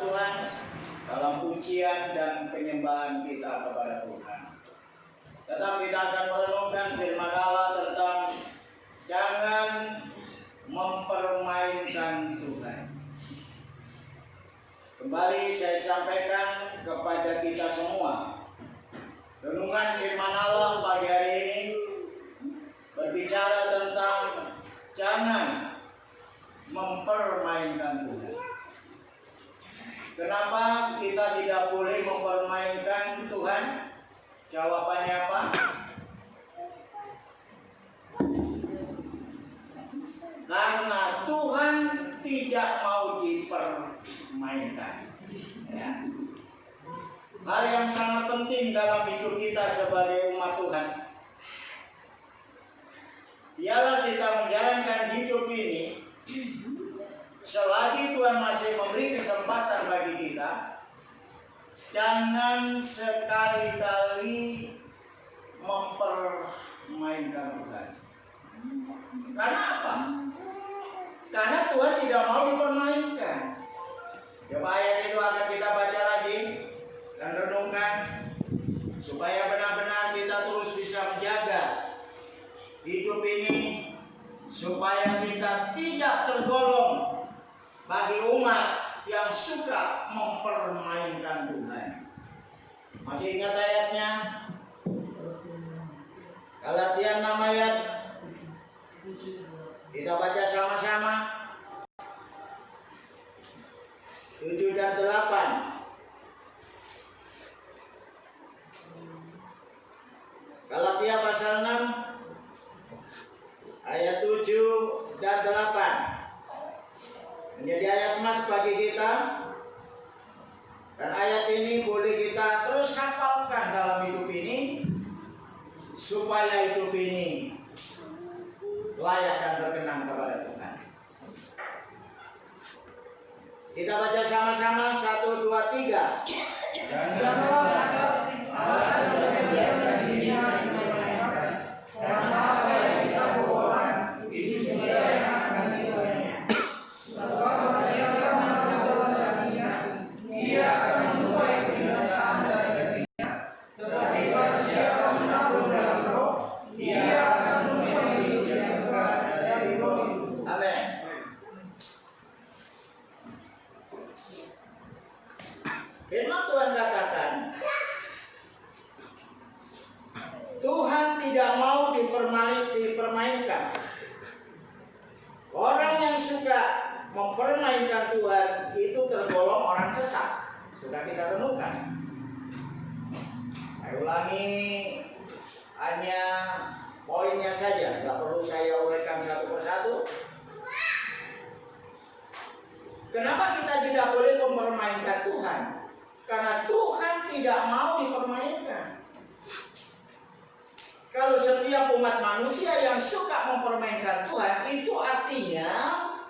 Tuhan dalam pujian dan penyembahan kita kepada Tuhan. Tetap kita akan merenungkan firman Allah tentang jangan mempermainkan Tuhan. Kembali saya sampaikan kepada kita semua, renungan firman Allah pagi hari ini berbicara tentang jangan mempermainkan Tuhan. Kenapa kita tidak boleh mempermainkan Tuhan? Jawabannya apa? Karena Tuhan tidak mau dipermainkan. Ya. Hal yang sangat penting dalam hidup kita sebagai umat Tuhan ialah kita menjalankan hidup ini selagi Tuhan masih memberi kesempatan bagi kita. Jangan sekali-kali mempermainkan Tuhan. Karena apa? Karena Tuhan tidak mau dipermainkan. Coba ayat itu akan kita baca lagi dan renungkan supaya benar-benar kita terus bisa menjaga hidup ini, supaya kita tidak tergolong bagi umat yang suka mempermainkan Tuhan. Masih ingat ayatnya? Galatia 6 ayat. Kita baca sama-sama 7 dan 8. Galatia pasal 6 ayat 7 dan 8 menjadi ayat emas bagi kita, dan ayat ini boleh kita terus hafalkan dalam hidup ini supaya hidup ini layak dan berkenan kepada Tuhan. Kita baca sama-sama 1, 2, 3. Firman Tuhan katakan, Tuhan tidak mau dipermainkan. Orang yang suka mempermainkan Tuhan itu tergolong orang sesat. Sudah kita renungkan. Saya ulangi hanya poinnya saja, tidak perlu saya uraikan satu persatu. Kenapa kita tidak boleh mempermainkan Tuhan? Karena Tuhan tidak mau dipermainkan. Kalau setiap umat manusia yang suka mempermainkan Tuhan, itu artinya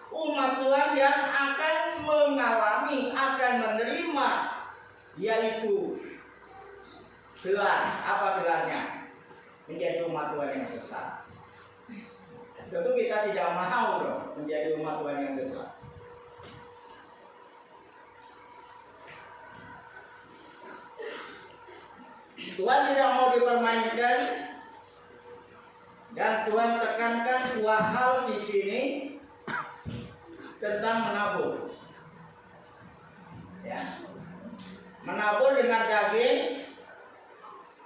umat Tuhan yang akan mengalami, akan menerima, yaitu gelar. Apa gelarnya? Menjadi umat Tuhan yang sesat. Tentu kita tidak mau dong menjadi umat Tuhan yang sesat. Tuhan tidak mau dipermainkan, dan Tuhan tekankan dua hal di sini tentang menabur. Ya. Menabur dengan daging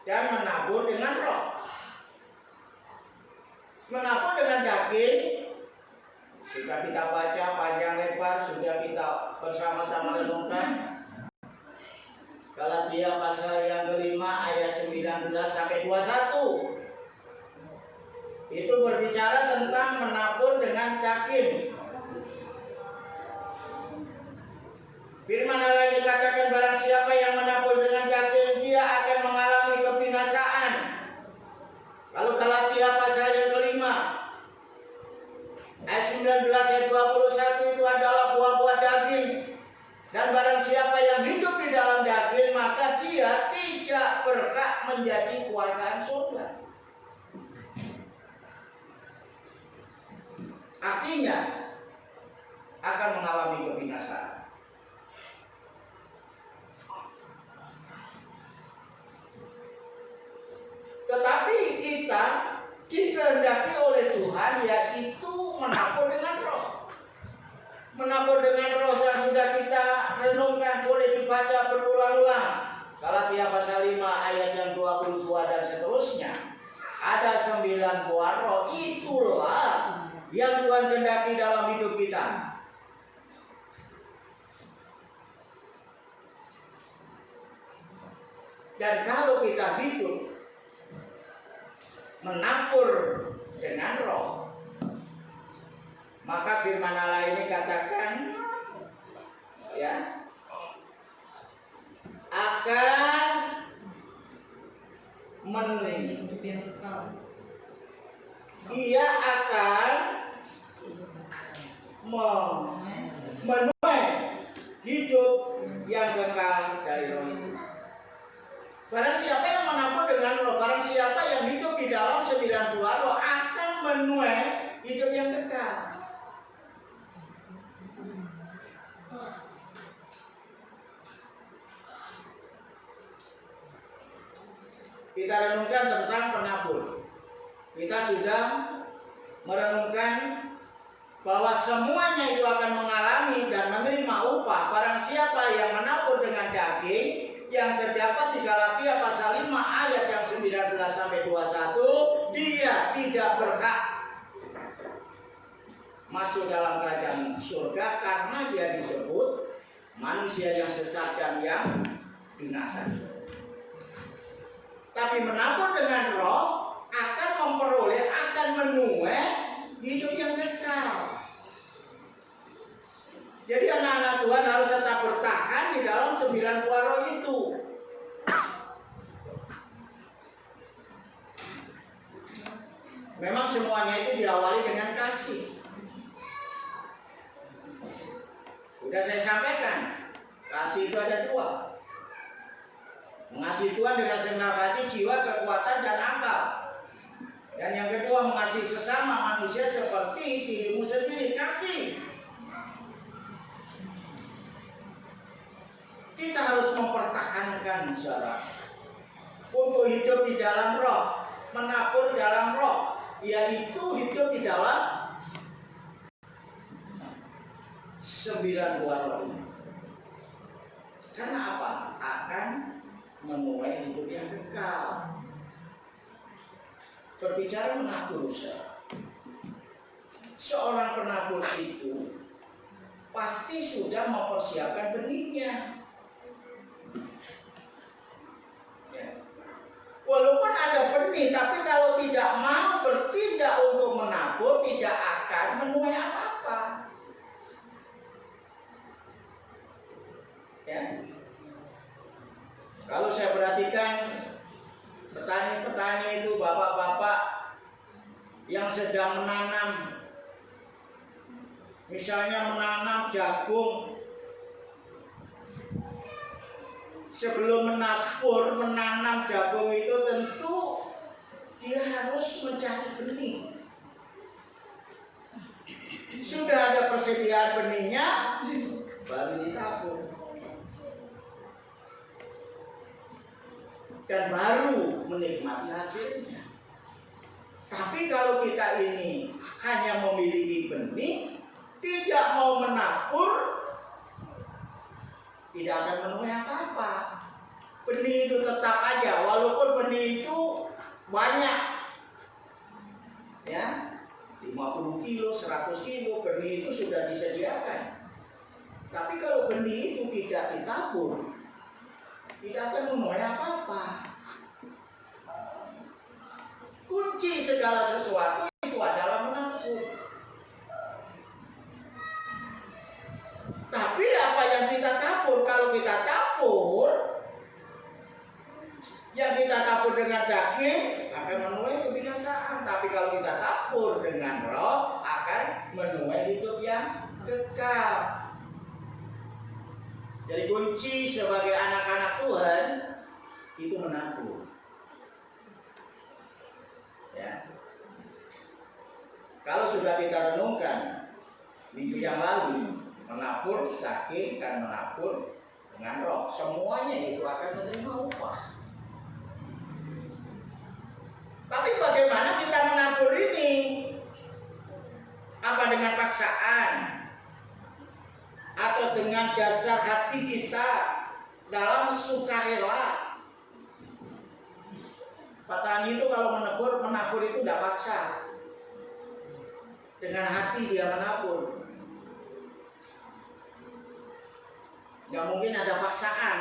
dan menabur dengan roh. Menabur dengan daging sudah kita baca panjang lebar, sudah kita bersama-sama renungkan. Galatia pasal yang kelima ayat 19 sampai 21. Itu berbicara tentang menabur dengan daging. Firman Allah dikatakan, barang siapa yang menabur dengan daging, dia akan mengalami kebinasaan. Lalu Galatia pasal yang kelima ayat 19 ayat 21 itu adalah buah-buah daging. Dan barang siapa yang hidup di dalam daging, maka dia tidak berhak menjadi keluargaan surga. Artinya akan mengalami kebinasaan. Galatia pasal 5 ayat yang 22 dan seterusnya, ada 9 buah roh. Itulah yang Tuhan kehendaki dalam hidup kita. Dan kalau kita hidup menampur dengan roh, maka firman Allah ini katakan ya, akan ia akan menuai hidup yang kekal dari roh itu. Barang siapa yang menampur dengan roh, barang siapa yang hidup di dalam 9 buah roh akan menuai hidup yang kekal. Kita renungkan tentang penabur. Kita sudah merenungkan bahwa semuanya itu akan mengalami dan menerima upah. Barang siapa yang menabur dengan daging, yang terdapat di Galatia pasal 5 ayat yang 19 sampai 21, dia tidak berhak masuk dalam kerajaan surga karena dia disebut manusia yang sesat dan yang binasa. Tapi menabur dengan roh akan memperoleh, akan menuai hidup yang kekal. Jadi anak-anak Tuhan harus tetap bertahan di dalam 9 buah roh itu. Memang semuanya itu diawali dengan kasih. Sudah saya sampaikan, kasih itu ada 2. Mengasihi Tuhan dengan segenap hati, jiwa, kekuatan, dan akal. Dan yang kedua, mengasihi sesama manusia seperti dirimu sendiri. Kasih. Kita harus mempertahankan saudara untuk hidup di dalam roh, menabur dalam roh, yaitu hidup di dalam 9 buah roh ini. Karena apa? Akan menuai hidup yang kekal. Berbicara menabur, seorang penabur itu pasti sudah mempersiapkan benihnya. Walaupun ada benih, tapi kalau tidak mau bertindak untuk menabur, tidak akan menuai apa-apa. Ya. Kalau saya perhatikan petani-petani itu, bapak-bapak yang sedang menanam, misalnya menanam jagung, sebelum menanam jagung itu tentu dia harus mencari benih. Sudah ada persediaan benihnya, baru ditabur. Dan baru menikmati hasilnya. Tapi kalau kita ini hanya memiliki benih, tidak mau menabur, tidak akan menuai apa-apa. Benih itu tetap aja, walaupun benih itu banyak, ya, 50 kilo, 100 kilo, benih itu sudah disediakan. Tapi kalau benih itu tidak ditabur, tidak akan menuai apa-apa. Kunci segala sesuatu itu adalah menabur. Tapi apa yang kita tabur? Kalau kita tabur, yang kita tabur dengan daging akan menuai kebinasaan. Tapi kalau kita tabur dengan roh, akan menuai hidup yang kekal. Jadi kunci sebagai anak-anak Tuhan itu menabur. Ya. Kalau sudah kita renungkan minggu yang lalu, menabur daging dan menabur dengan roh, semuanya itu akan menerima upah. Tapi bagaimana kita menabur ini? Apa dengan paksaan? Atau dengan dasar hati kita dalam sukarela? Petani itu kalau menabur itu tidak paksa. Dengan hati dia menabur. Nggak mungkin ada paksaan.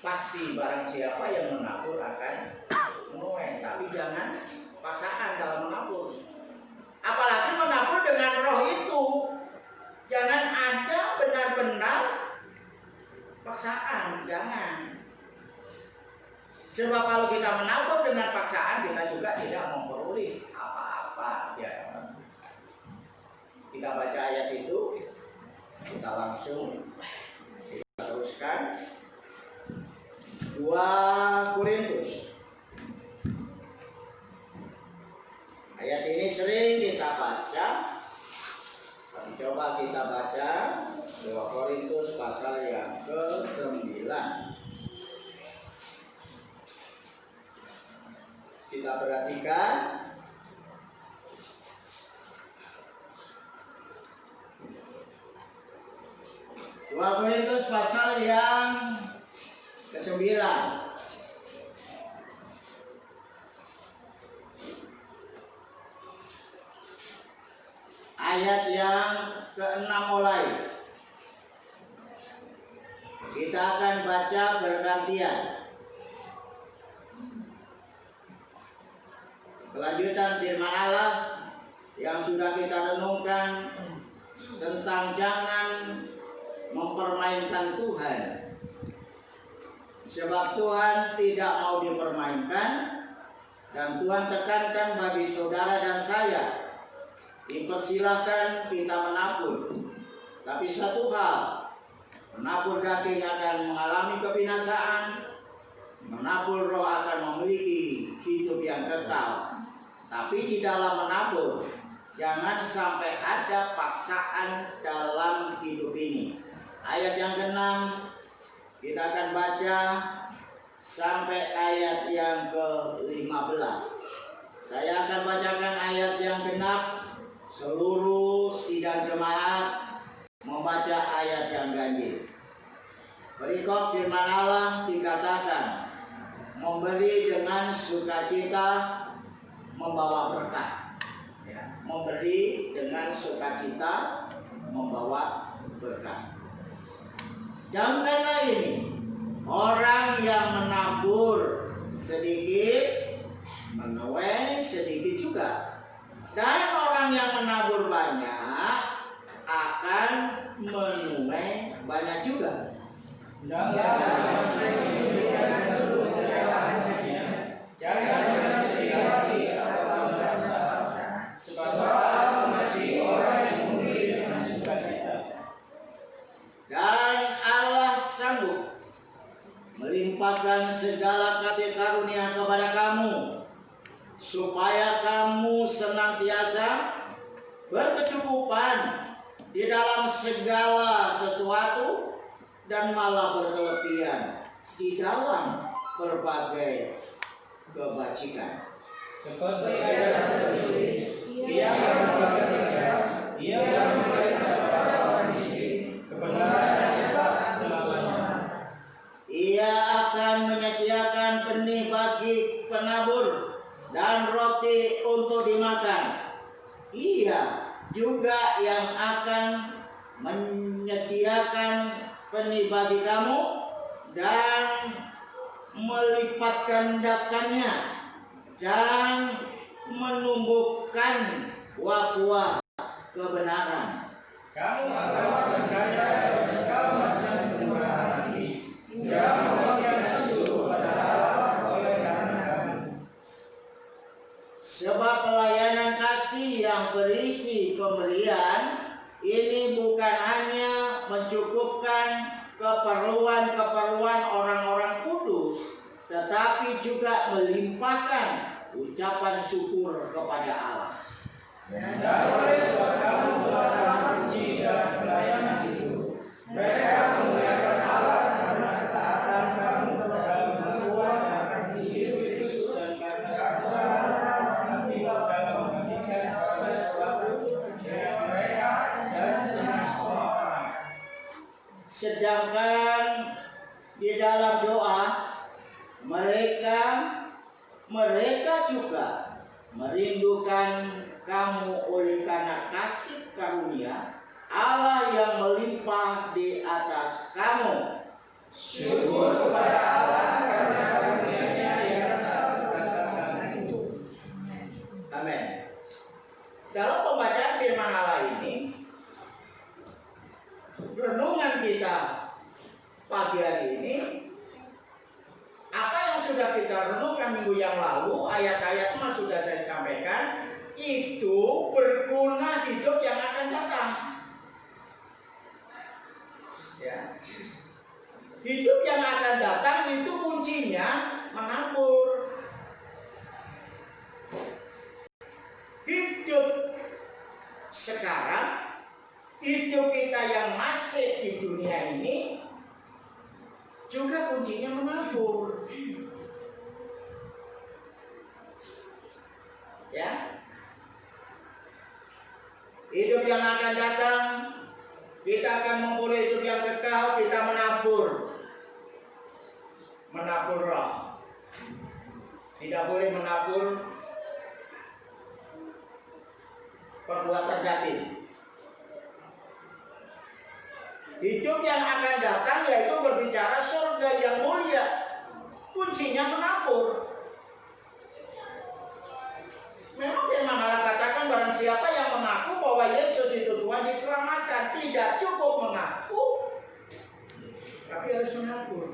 Pasti barang siapa yang menabur akan menuai, tapi jangan paksaan dalam menabur. Apalagi menabur dengan roh itu. Jangan ada benar-benar paksaan, jangan. Sebab kalau kita menabur dengan paksaan, kita juga tidak memperoleh apa-apa. Ya. Kita baca ayat itu, kita langsung kita teruskan. 2 Korintus. Ayat ini sering kita baca. Coba kita baca 2 Korintus pasal yang ke-9. Kita perhatikan. Dua Korintus pasal yang ke-9. Ayat yang ke-6 mulai. Kita akan baca bergantian. Kelanjutan firman Allah yang sudah kita renungkan tentang jangan mempermainkan Tuhan. Sebab Tuhan tidak mau dipermainkan, dan Tuhan tekankan bagi saudara dan saya, dipersilahkan kita menabur. Tapi satu hal, menabur daging akan mengalami kebinasaan, menabur roh akan memiliki hidup yang kekal. Tapi di dalam menabur, jangan sampai ada paksaan dalam hidup ini. Ayat yang ke-6 kita akan baca sampai ayat yang ke-15. Saya akan bacakan ayat yang genap. Seluruh sidang jemaat membaca ayat yang ganjil. Berikut firman Allah dikatakan, memberi dengan sukacita membawa berkat. Ya, memberi dengan sukacita membawa berkat. Janganlah ini orang yang menabur sedikit menuai sedikit juga, dan orang yang menabur banyak akan menuai banyak juga. Dan Allah sanggup melimpahkan segala kasih karunia kepada kamu, supaya kamu senantiasa berkecukupan di dalam segala sesuatu, dan malah berkelebihan di dalam berbagai kebajikan. Seperti yang tertulis, Ia memberikan kepada orang miskin kebenaran yang tetap selamanya. Ia akan menyediakan benih bagi penabur dan roti untuk dimakan. Ia juga yang akan menyediakan benih bagi kamu dan melipat gandakannya dan menumbuhkan buah-buah kebenaran. Kamu adalah berdaya dari segala macam kemurahan hati yang memberikan sesuatu pada Allah oleh karena kamu. Sebab pelayanan kasih yang berisi pemberian ini bukan hanya mencukupkan keperluan-keperluan orang-orang kudus, tetapi juga melimpahkan ucapan syukur kepada Allah. Dan oleh sebab kamu telah terpuji dalam pelayanan itu, mereka memuliakan Allah karena ketaatan kamu dalam berbuat akan Injil Kristus, dan karena kamu akan tinggal dalam memberikan segala sesuatu dengan mereka dan dengan semua orang. Sedangkan di dalam doa mereka juga merindukan kamu oleh karena kasih karunia Allah yang melimpah di atas kamu. Syukur kepada Allah karena karunia-Nya yang itu. Amin. Dalam pembacaan firman Allah ini, renungan kita pagi hari ini, apa yang sudah kita renungkan minggu yang lalu, ayat-ayat mah sudah saya sampaikan, itu berguna hidup yang akan datang. Ya. Hidup yang akan datang itu kuncinya menabur. Hidup sekarang, hidup kita yang masih di dunia ini juga kuncinya menabur. Ya. Hidup yang akan datang, kita akan memperoleh hidup yang kekal, kita menabur. Menabur roh. Tidak boleh menabur perbuatan batin. Hidup yang akan datang yaitu berbicara surga yang mulia. Kuncinya menabur. Memang firman Allah katakan barang siapa yang mengaku bahwa Yesus itu Tuhan diselamatkan, tidak cukup mengaku, tapi harus menabur.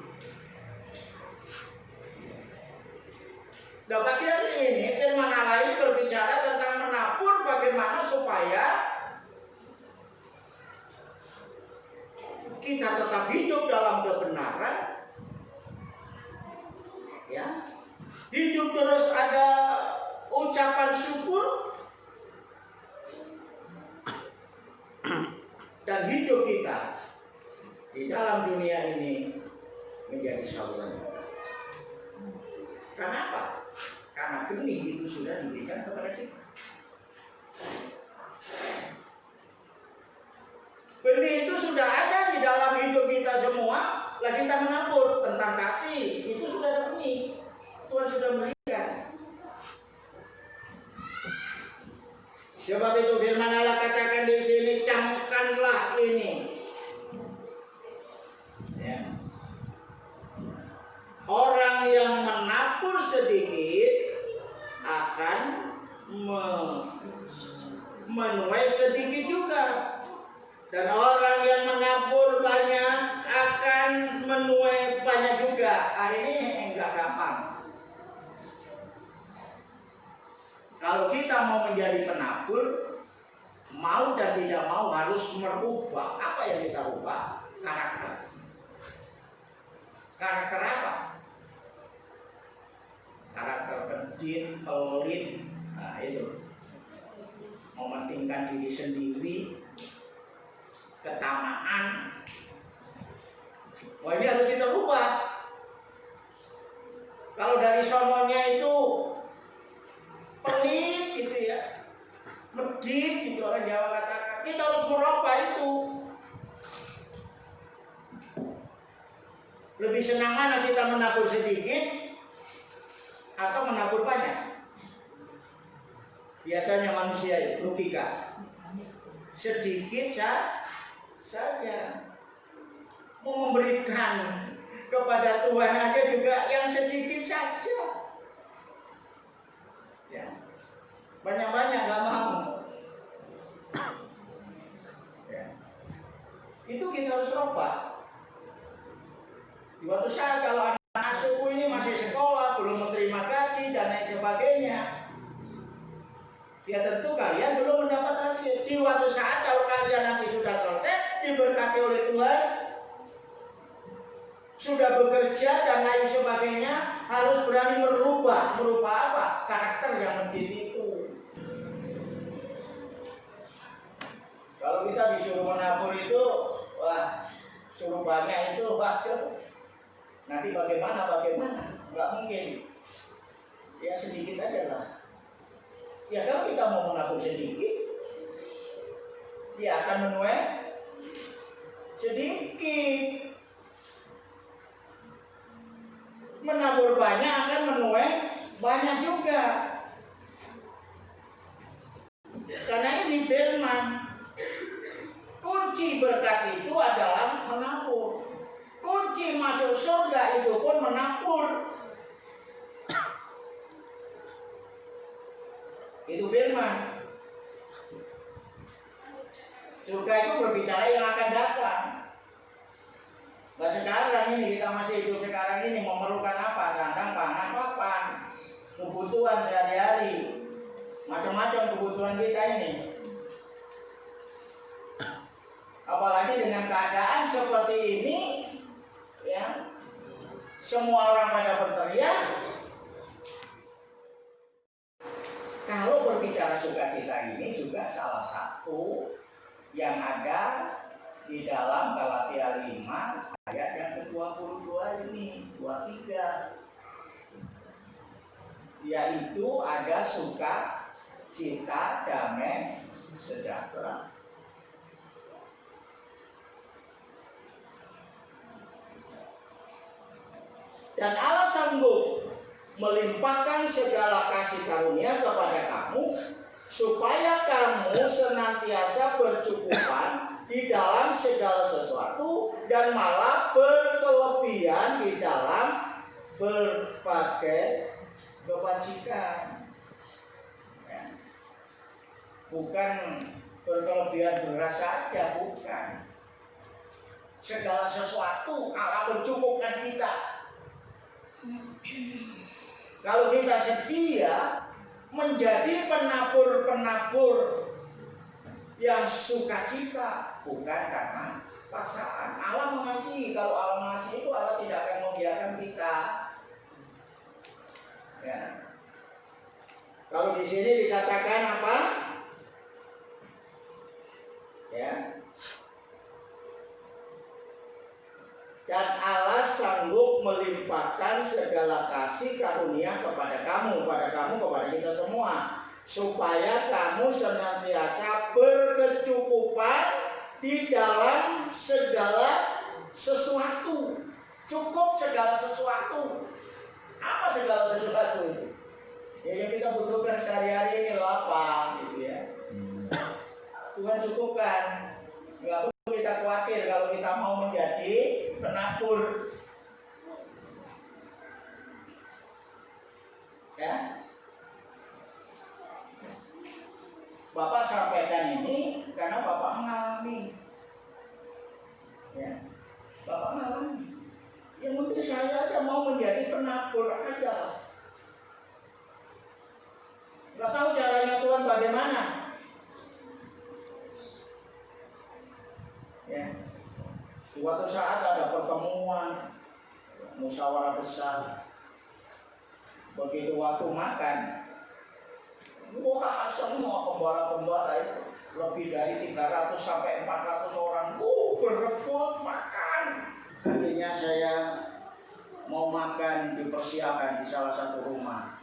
Nah, pagi hari ini firman Allah ini berbicara tentang menabur, bagaimana supaya kita tetap hidup dalam kebenaran, ya, hidup terus ada ucapan syukur, dan hidup kita di dalam dunia ini menjadi saluran. Kenapa? Karena benih itu sudah diberikan kepada kita. Benih itu sudah ada di dalam hidup kita semua. Lah kita menabur tentang kasih, itu sudah ada benih. Tuhan sudah berikan. Sebab itu firman Allah katakan di sini, camkanlah ini. Ya. Orang yang menabur sedikit akan menuai sedikit juga. Dan orang yang menabur banyak akan menuai banyak juga. Ini enggak gampang. Kalau kita mau menjadi penabur, mau dan tidak mau harus merubah. Apa yang kita rubah? Karakter. Karakter apa? Karakter pendiam, pelit, nah itu, mementingkan diri sendiri, ketamaan. Wah, ini harus kita rubah. Kalau dari sononya itu pelit gitu ya, medit gitu orang Jawa katakan, kita harus merubah itu. Lebih senang mana kita menabur sedikit atau menabur banyak? Biasanya manusia itu logika, sedikit saja. Mau memberikan kepada Tuhan aja juga yang sedikit saja. Ya, banyak-banyak nggak mau. Ya. Itu kita harus rubah. Di waktu saat kalau anak asuhku ini masih sekolah, belum menerima gaji dan lain sebagainya, ya tentu kalian belum mendapat hasil. Di waktu saat kalau kalian nanti sudah selesai, diberkati oleh Tuhan, sudah bekerja dan lain sebagainya, harus berani merubah. Merubah apa? Karakter yang mendidik itu. Kalau kita disuruh menabur itu, wah, suruh banyak itu, wah, nanti bagaimana? Nggak mungkin. Ya sedikit aja lah. Ya kalau kita mau menabur sedikit, dia akan menuai sedikit. Menabur banyak akan menuai banyak juga. Karena ini firman. Kunci berkat itu adalah menabur. Kunci masuk surga itu pun menabur. Itu firman. Surga itu berbicara yang akan datang. Nah sekarang ini kita masih hidup sekarang ini memerlukan apa? Sandang, pangan, papan, kebutuhan sehari-hari, macam-macam kebutuhan kita ini. Apalagi dengan keadaan seperti ini, ya, semua orang pada berteriak. Kalau berbicara sukacita ini juga salah satu yang ada di dalam Galatia 5 ayat yang ke-22 ini, 23. Yaitu ada sukacita, damai, sejahtera. Dan Allah sanggup melimpahkan segala kasih karunia kepada kamu, supaya kamu senantiasa bercukupan di dalam segala sesuatu dan malah berkelebihan di dalam berbagai kebajikan. Ya. Bukan berkelebihan beras saja, bukan. Segala sesuatu Allah mencukupkan kita. Kalau kita setia menjadi penabur-penabur yang sukacita, bukan karena paksaan. Allah mengasihi. Kalau Allah mengasihi itu Allah tidak akan membiarkan kita. Ya. Kalau di sini dikatakan apa? Ya. Dan Allah sanggup melimpahkan segala kasih karunia kepada kamu, kepada kita semua, supaya kamu senantiasa berkecukupan di dalam segala sesuatu. Cukup segala sesuatu. Apa segala sesuatu itu? Ya, yang kita butuhkan sehari-hari ini loh, apa gitu ya. Tuhan cukupkan. Enggak perlu kita khawatir kalau kita mau menjadi penabur. Ya. Bapak sampaikan ini karena Bapak mengalami. Ya. Bapak mengalami. Yang penting saya aja mau menjadi penabur aja lah. Gak tahu caranya Tuhan bagaimana. Ya. Suatu saat ada pertemuan musyawarah besar. Begitu waktu makan, wah semua pembawa-pembawa itu lebih dari 300 sampai 400 orang berebut makan. Akhirnya saya mau makan dipersiapkan di salah satu rumah.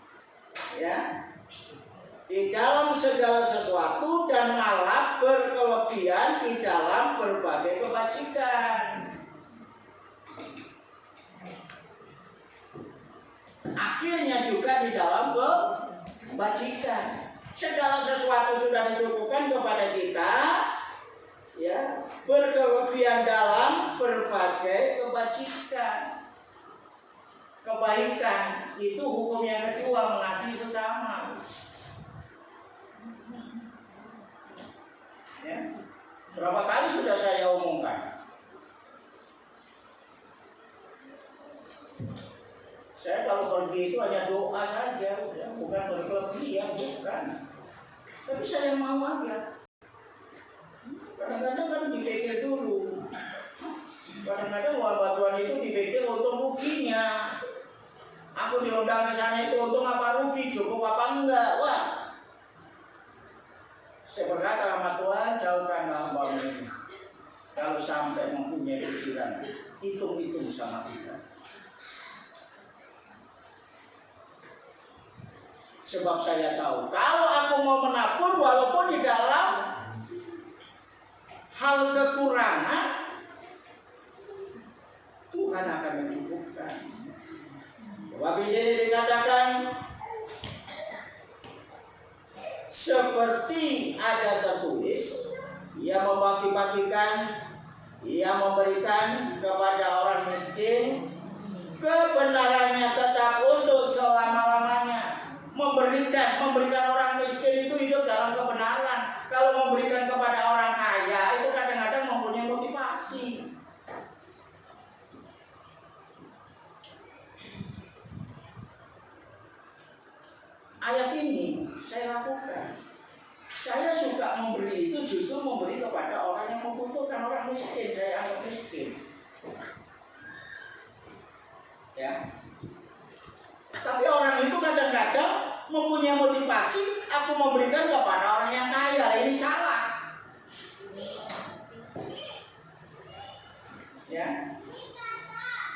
Ya. Di dalam segala sesuatu dan malah berkelebihan di dalam berbagai kebajikan. Akhirnya juga di dalam kebajikan. Segala sesuatu sudah dicukupkan kepada kita, ya, berkelebihan dalam berbagai kebajikan. Kebaikan itu hukum yang kedua, mengasihi sesama. Ya. Berapa kali sudah saya umumkan? Saya kalau pergi itu hanya doa saja, ya, bukan berkelebihan, bukan. Tapi saya mau aja. Kadang-kadang kan dipikir dulu. Kadang-kadang uang bantuan itu dipikir untung ruginya. Aku diundang ke sana itu untung apa rugi, cukup apa enggak? Wah. Saya berkata sama Tuhan, jauhkanlah hamba-Mu ini. Kalau sampai mempunyai pikiran, hitung-hitung sama kita. Sebab saya tahu, kalau aku mau menabur, walaupun di dalam hal kekurangan, membagi-bagikan, ia memberikan kepada orang miskin, kebenarannya tetap untuk selama-lamanya. Memberikan orang miskin itu hidup dalam kebenaran. Kalau memberikan kepada orang kaya itu kadang-kadang mempunyai motivasi. Ayat ini saya lakukan. Saya suka memberi itu justru memberi kepada orang yang membutuhkan, orang miskin. Saya anggap miskin. Ya. Tapi orang itu kadang-kadang mempunyai motivasi, aku memberikan kepada orang yang kaya. Ini salah. Ya.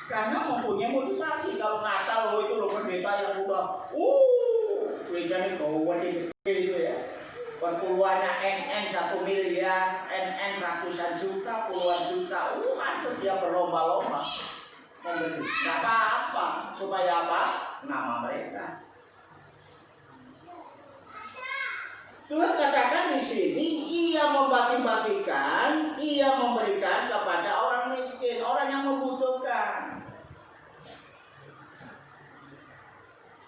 Karena mempunyai motivasi. Kalau Natal itu loh pendeta yang udah gerejanya bawa gede itu ya. Perpuluhannya NN 1 miliar, NN ratusan juta, puluhan juta. Aduh dia berlomba-lomba. Memberi. Gak apa-apa. Supaya apa? Nama mereka. Tuhan katakan di sini, ia membagi-bagikan, ia memberikan kepada orang miskin, orang yang membutuhkan.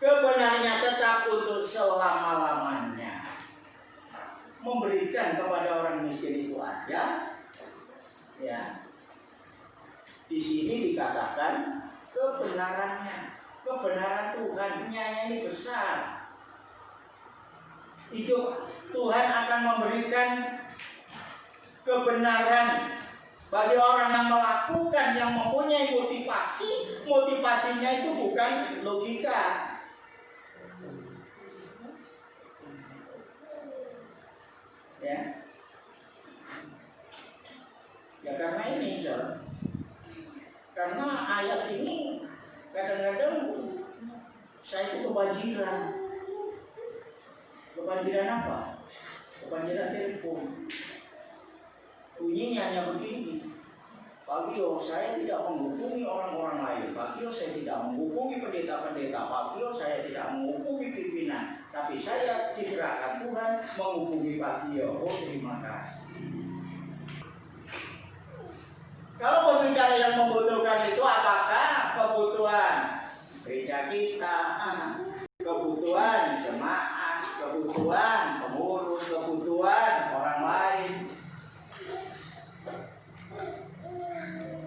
Kebenarannya tetap untuk selama-lamanya. Memberikan kepada orang miskin itu aja, ya. Di sini dikatakan kebenarannya, kebenaran Tuhan-nya ini besar. Itu Tuhan akan memberikan kebenaran bagi orang yang melakukan, yang mempunyai motivasi. Motivasinya itu bukan logika. Ya karena ini, John. Karena ayat ini kadang-kadang saya itu kebanjiran. Kebanjiran apa? Kebanjiran telepon. Bunyinya hanya begini. Pagio saya tidak menghubungi orang-orang lain. Pagio saya tidak menghubungi pendeta-pendeta. Pagio saya tidak menghubungi pimpinan. Tapi saya digerakkan Tuhan menghubungi Pagio. Oh terima kasih. Kalau berbicara yang membutuhkan itu apakah kebutuhan gereja kita, kebutuhan jemaat, kebutuhan pengurus, kebutuhan orang lain.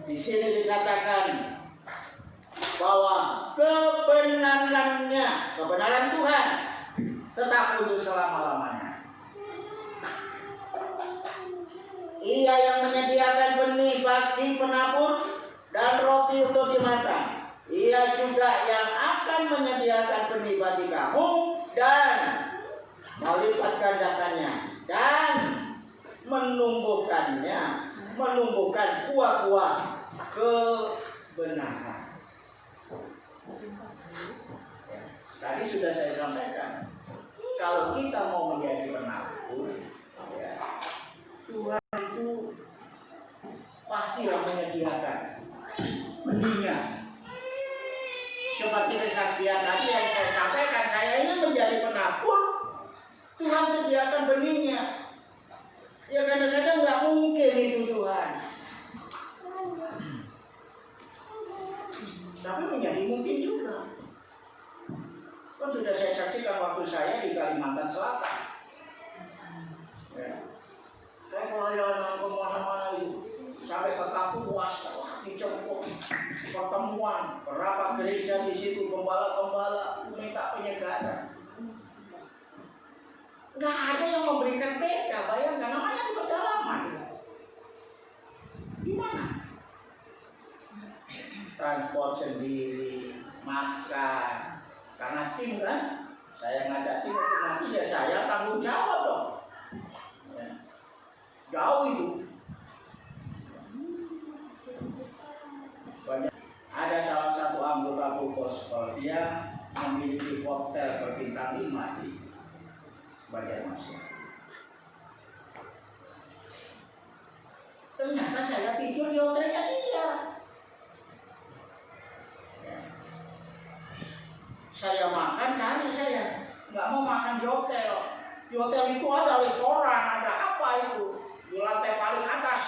Di sini dikatakan bahwa kebenarannya, kebenaran Tuhan tetap untuk selama-lamanya. Ia yang menyediakan benih bagi penabur dan roti untuk dimakan. Ia juga yang akan menyediakan benih bagi kamu dan melipat gandakannya dan menumbuhkannya, menumbuhkan buah-buah kebenaran. Tadi sudah saya sampaikan, kalau kita mau menjadi penabur, ya, Tuhan itu pastilah menyediakan benihnya. Seperti kesaksian tadi yang saya sampaikan, saya ini menjadi penabur, Tuhan sediakan benihnya. Ya kadang-kadang nggak mungkin itu Tuhan, tapi menjadi mungkin juga. Kan sudah saya saksikan waktu saya di Kalimantan Selatan. Ya. Saya pelayanan kemana-mana itu sampai ke Kapuas, dicemput pertemuan, berapa gereja di situ, gembala-gembala minta penyegaran. Nggak ada yang memberikan beda, bayangkan namanya di pedalaman. Gimana? Transport sendiri, makan, karena tim kan, saya ngajak tim otomatis ya saya tanggung jawab dong. Ya. Jauh itu. Banyak. Ada salah satu anggota Gospel, dia memiliki hotel berbintang 5 di Banjarmasin. Ternyata saya tidur di hotelnya dia. Ya. Saya makan cari saya, nggak mau makan di hotel. Di hotel itu ada restoran, ada apa itu di lantai paling atas.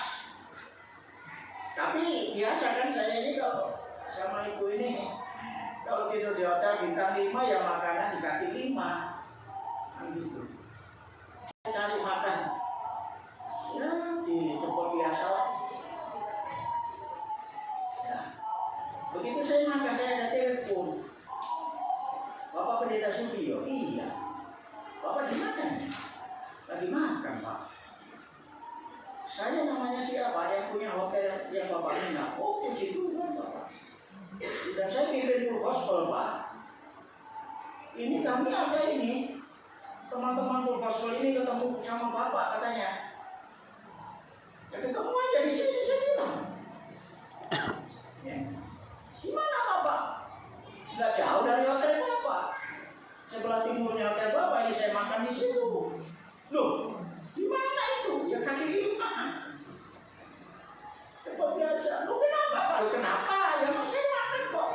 Saya namanya siapa yang punya hotel yang Bapak minta? Oh, puji Tuhan Bapak. Dan saya pimpin full gospel Pak. Ini kami ada ini, teman-teman full gospel ini ketemu sama Bapak katanya. Ya ketemu aja di sini, saya bilang. Ya. Di mana Bapak? Nggak jauh dari hotel Bapak. Sebelah timurnya hotel Bapak, ini saya makan di situ. Loh, di mana itu? Ya kaki lima. Seperti biasa. Loh kenapa Pak? Loh kenapa? Ya mau saya makan kok.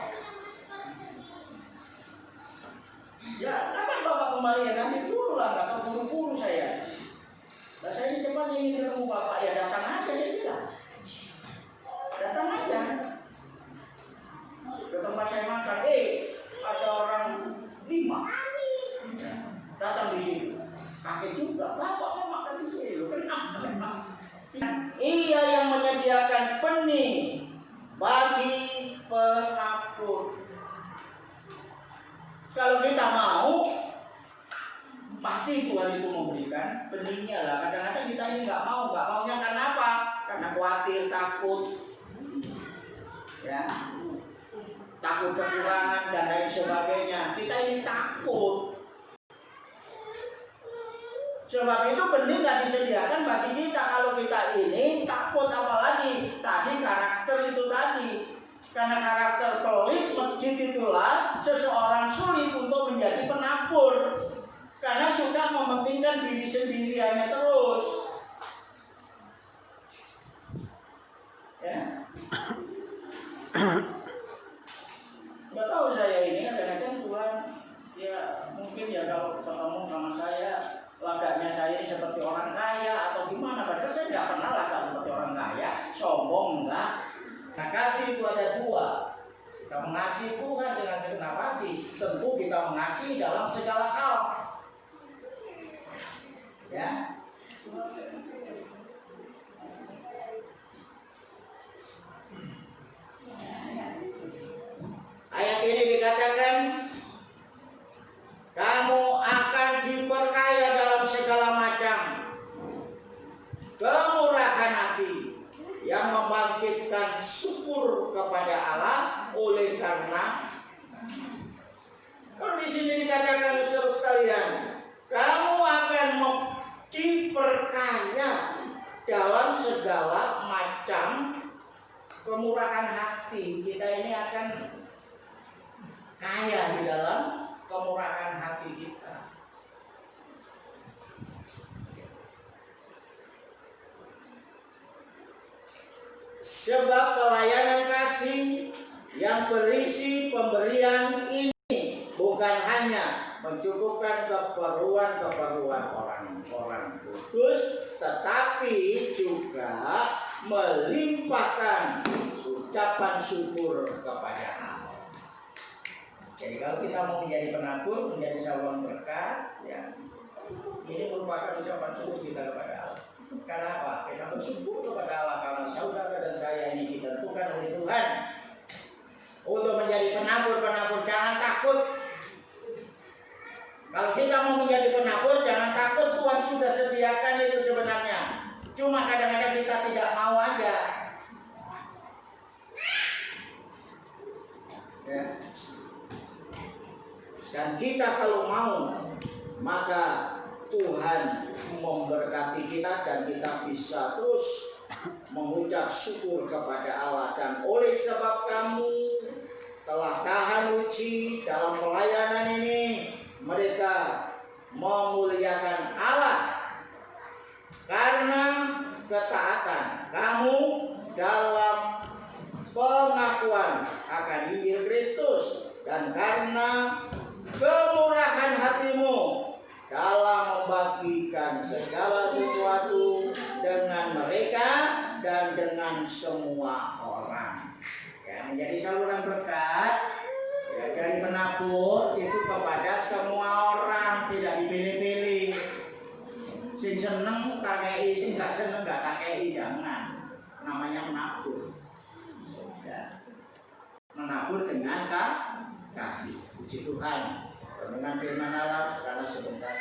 Ya, kapan Bapak kembali ya? Nanti dulu lah, nggak tahu buru-buru saya. Nah saya ini cepat ingin ketemu Bapak, ya datang aja saya bilang. Datang aja. Ke tempat saya makan, ada orang 5 datang di sini. Kakek juga, Bapak mau makan di sini. Kenapa? Ia yang menyediakan benih bagi penabur. Kalau kita mau, pasti Tuhan itu memberikan benihnya lah. Kadang-kadang kita ini nggak maunya karena apa? Karena khawatir, takut, ya, takut kekurangan dan lain sebagainya. Kita ini takut. Sebab itu benih nggak disediakan bagi kita. Kalau kita ini takut, apalagi tadi karakter itu tadi. Karena karakter pelit, masjid itulah seseorang sulit untuk menjadi penabur. Karena suka mementingkan diri sendiri hanya terus. Ya. Nggak tahu saya ini kadang-kadang Tuhan ya mungkin ya kalau ketemu sama saya lagaknya saya ini seperti orang kaya atau gimana, padahal saya nggak pernah lagak seperti orang kaya, sombong enggak. Nah kasih itu ada 2. Kita mengasihi Tuhan dengan segenap hati, tentu kita mengasihi dalam segala hal. Ya. Ayat ini dikatakan kamu akan diperkaya dalam segala macam kemurahan hati yang membangkitkan syukur kepada Allah oleh karena kalau di sini dikatakan saudara sekalian, kamu akan diperkaya dalam segala macam kemurahan hati. Kita ini akan kaya di dalam kemurahan hati kita. Sebab pelayanan kasih yang berisi pemberian ini bukan hanya mencukupkan keperluan orang-orang kudus, tetapi juga melimpahkan ucapan syukur kepada Allah. Jadi kalau kita mau menjadi penabur, menjadi saluran berkat, ya, ini merupakan ucapan syukur kita kepada Allah. Karena apa? Kita bersyukur kepada Allah karena saudara dan saya ini ditentukan oleh Tuhan untuk menjadi penabur. Jangan takut. Kalau kita mau menjadi penabur, jangan takut. Tuhan sudah sediakan itu sebenarnya. Cuma kadang-kadang kita tidak mau aja. Ya. Dan kita kalau mau, maka Tuhan memberkati kita dan kita bisa terus mengucap syukur kepada Allah. Dan oleh sebab kamu telah tahan uji dalam pelayanan ini, mereka memuliakan Allah karena ketaatan kamu dalam pengakuan akan Injil Kristus dan karena kemurahan hatimu dalam membagikan segala sesuatu dengan mereka dan dengan semua orang. Ya, menjadi saluran berkat ya, dari penabur itu kepada semua orang, tidak dipilih-pilih. Sing seneng KKI, sing nggak seneng nggak KKI, jangan. Namanya menabur. Ya. Menabur dengan kasih. Puji Tuhan. Dengan firman Allah karena sebentar